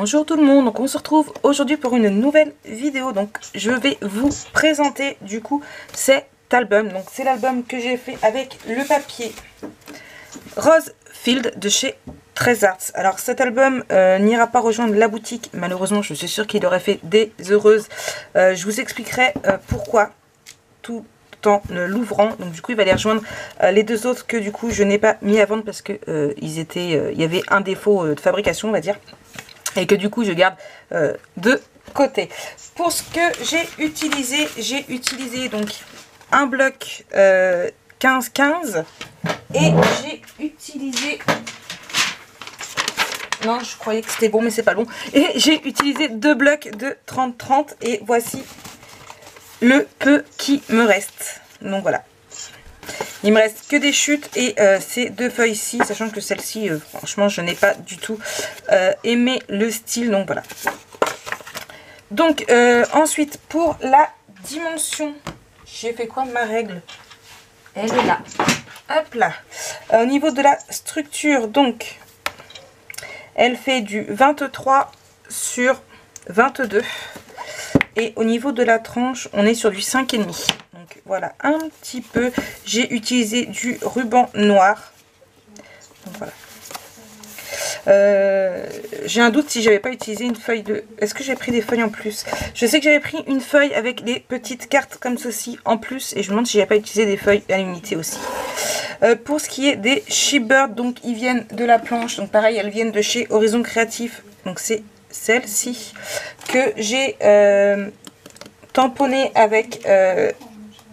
Bonjour tout le monde, donc on se retrouve aujourd'hui pour une nouvelle vidéo. Donc je vais vous présenter du coup cet album. Donc c'est l'album que j'ai fait avec le papier Rose Field de chez Trezarts. Alors cet album n'ira pas rejoindre la boutique, malheureusement. Je suis sûre qu'il aurait fait des heureuses. Je vous expliquerai pourquoi tout en l'ouvrant. Donc du coup il va aller rejoindre les deux autres que du coup je n'ai pas mis à vendre parce que il y avait un défaut de fabrication, on va dire, et que du coup je garde de côté. Pour ce que j'ai utilisé donc un bloc 15-15 et j'ai utilisé, non je croyais que c'était bon mais c'est pas bon, et j'ai utilisé deux blocs de 30-30 et voici le peu qui me reste. Donc voilà, il me reste que des chutes et ces deux feuilles-ci, sachant que celle-ci, franchement, je n'ai pas du tout aimé le style. Donc voilà. Donc ensuite, pour la dimension, j'ai fait quoi? Ma règle, elle est là. Hop là. Au niveau de la structure, donc, elle fait du 23 sur 22. Et au niveau de la tranche, on est sur du 5,5. Donc voilà, un petit peu. J'ai utilisé du ruban noir. Donc voilà. J'ai un doute si j'avais pas utilisé une feuille de... Est-ce que j'ai pris des feuilles en plus? Je sais que j'avais pris une feuille avec des petites cartes comme ceci en plus. Et je me demande si j'avais pas utilisé des feuilles à l'unité aussi. Pour ce qui est des Shibird, donc ils viennent de la planche. Donc pareil, elles viennent de chez Horizon Créatif. Donc c'est celle-ci que j'ai tamponné avec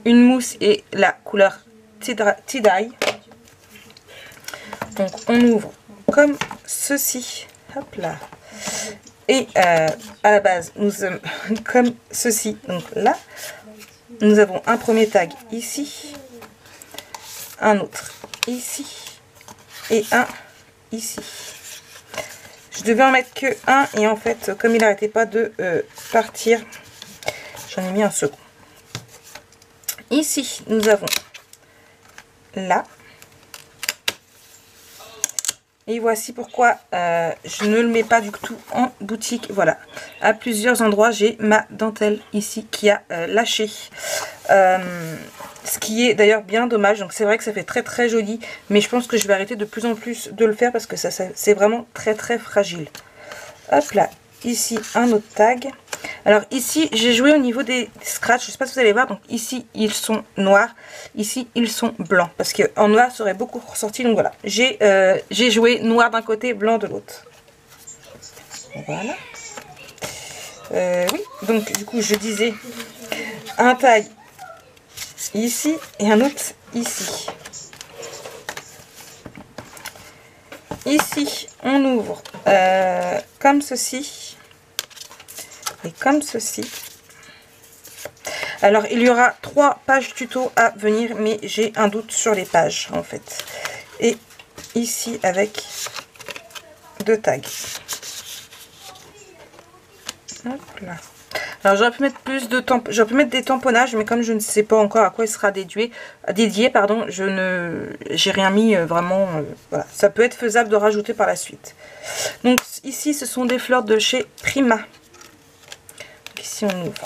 une mousse et la couleur Tie-Dye. Donc on ouvre comme ceci, hop là, et à la base nous sommes comme ceci. Donc là nous avons un premier tag ici, un autre ici et un ici. Je devais en mettre que un et en fait comme il n'arrêtait pas de partir, j'en ai mis un second. Ici nous avons là, et voici pourquoi je ne le mets pas du tout en boutique. Voilà, à plusieurs endroits j'ai ma dentelle ici qui a lâché, ce qui est d'ailleurs bien dommage. Donc c'est vrai que ça fait très très joli, mais je pense que je vais arrêter de plus en plus de le faire parce que ça c'est vraiment très très fragile. Hop là, ici un autre tag. Alors ici j'ai joué au niveau des scratchs, je sais pas si vous allez voir. Donc ici ils sont noirs, ici ils sont blancs, parce que en noir ça aurait beaucoup ressorti. Donc voilà, j'ai joué noir d'un côté, blanc de l'autre. Voilà. Oui, donc du coup je disais un tag ici et un autre ici. Ici on ouvre comme ceci et comme ceci. Alors il y aura 3 pages tuto à venir, mais j'ai un doute sur les pages en fait. Et ici avec 2 tags. Hop là. Alors j'aurais pu mettre plus de j'aurais pu mettre des tamponnages, mais comme je ne sais pas encore à quoi il sera dédié, pardon, j'ai rien mis vraiment. Voilà, ça peut être faisable de rajouter par la suite. Donc ici ce sont des fleurs de chez Prima. Donc, ici on ouvre.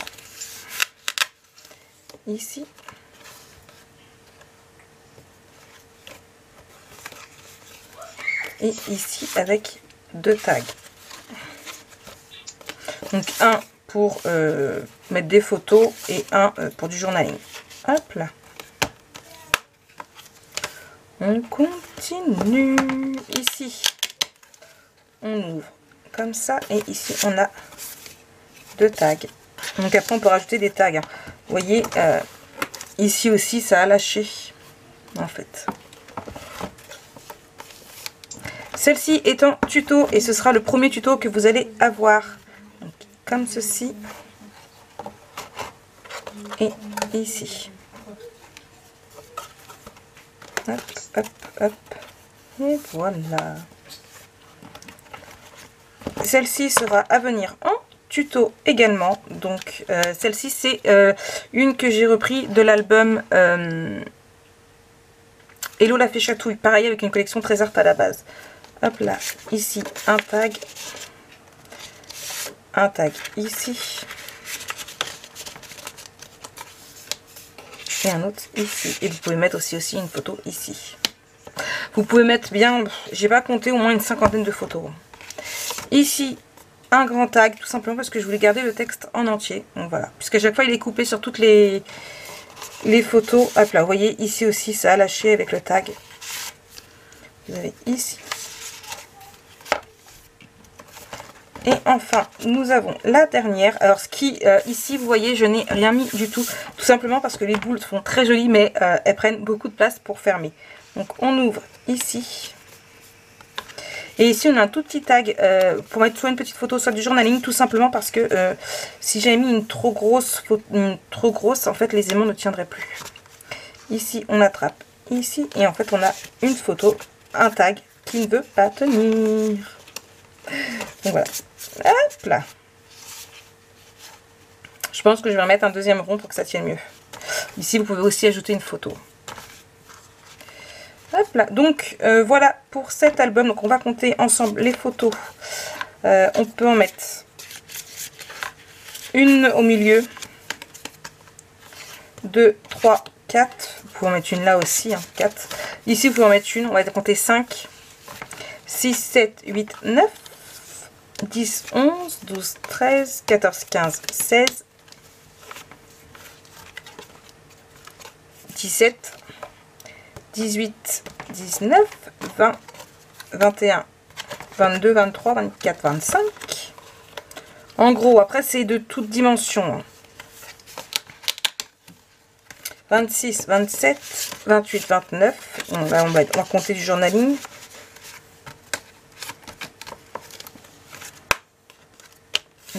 Ici. Et ici avec 2 tags. Donc un pour mettre des photos et un pour du journaling. Hop là. On continue. Ici, on ouvre comme ça et ici on a 2 tags. Donc après on peut rajouter des tags. Vous voyez, ici aussi ça a lâché en fait. Celle-ci est en tuto et ce sera le premier tuto que vous allez avoir. Donc, comme ceci et ici. Hop, hop, hop. Et voilà. Celle-ci sera à venir en tuto également. Donc celle-ci c'est une que j'ai repris de l'album Hello la fée chatouille. Pareil avec une collection Trezarts à la base. Hop là, ici un tag un tag ici. Et un autre ici. Et vous pouvez mettre aussi une photo ici. Vous pouvez mettre bien, j'ai pas compté, au moins une cinquantaine de photos. Ici, un grand tag, tout simplement parce que je voulais garder le texte en entier. Donc voilà, puisqu'à chaque fois il est coupé sur toutes les photos. Hop là, vous voyez, ici aussi ça a lâché avec le tag. Vous avez ici. Et enfin, nous avons la dernière. Alors, ce qui, ici, vous voyez, je n'ai rien mis du tout. Tout simplement parce que les boules sont très jolies, mais elles prennent beaucoup de place pour fermer. Donc, on ouvre ici. Et ici, on a un tout petit tag pour mettre soit une petite photo, soit du journaling. Tout simplement parce que si j'avais mis une trop grosse, en fait, les aimants ne tiendraient plus. Ici, on attrape ici. Et en fait, on a une photo, un tag qui ne veut pas tenir. Donc voilà. Hop là. Je pense que je vais en mettre un deuxième rond pour que ça tienne mieux. Ici, vous pouvez aussi ajouter une photo. Hop là. Donc, voilà pour cet album. Donc, on va compter ensemble les photos. On peut en mettre une au milieu. 2, 3, 4. Vous pouvez en mettre une là aussi. Hein, 4. Ici, vous pouvez en mettre une. On va compter 5, 6, 7, 8, 9. 10, 11, 12, 13, 14, 15, 16, 17, 18, 19, 20, 21, 22, 23, 24, 25. En gros, après, c'est de toutes dimensions. 26, 27, 28, 29. On va compter du journaling.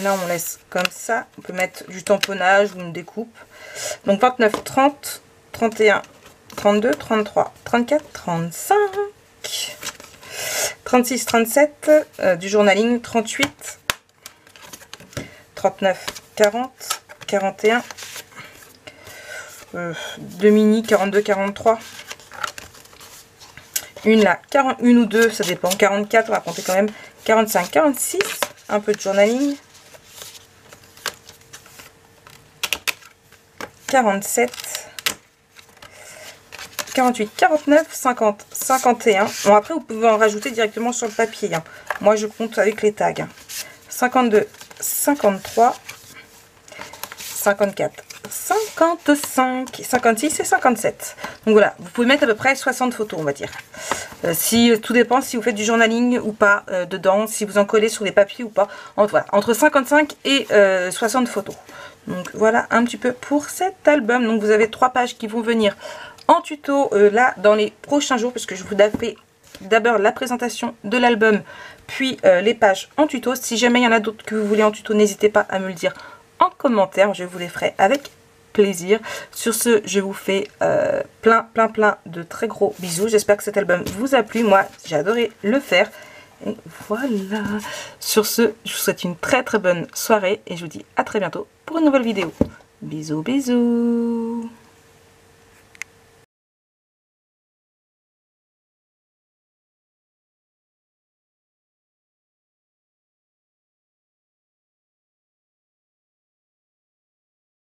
Là, on laisse comme ça. On peut mettre du tamponnage ou une découpe. Donc, 29, 30, 31, 32, 33, 34, 35, 36, 37, du journaling, 38, 39, 40, 41, 2 mini, 42, 43. Une là, 41 ou 2, ça dépend. 44, on va compter quand même. 45, 46, un peu de journaling. 47, 48, 49, 50, 51. Bon, après, vous pouvez en rajouter directement sur le papier. Hein. Moi, je compte avec les tags. 52, 53, 54, 55, 56 et 57. Donc voilà, vous pouvez mettre à peu près 60 photos, on va dire. Tout dépend si vous faites du journaling ou pas dedans, si vous en collez sur les papiers ou pas. Voilà, entre 55 et 60 photos. Donc voilà un petit peu pour cet album. Donc vous avez 3 pages qui vont venir en tuto là dans les prochains jours, puisque je vous fais d'abord la présentation de l'album, puis les pages en tuto. Si jamais il y en a d'autres que vous voulez en tuto, n'hésitez pas à me le dire en commentaire, je vous les ferai avec plaisir. Sur ce, je vous fais plein de très gros bisous. J'espère que cet album vous a plu. Moi, j'ai adoré le faire. Et voilà. Sur ce, je vous souhaite une très bonne soirée et je vous dis à très bientôt pour une nouvelle vidéo. Bisous, bisous.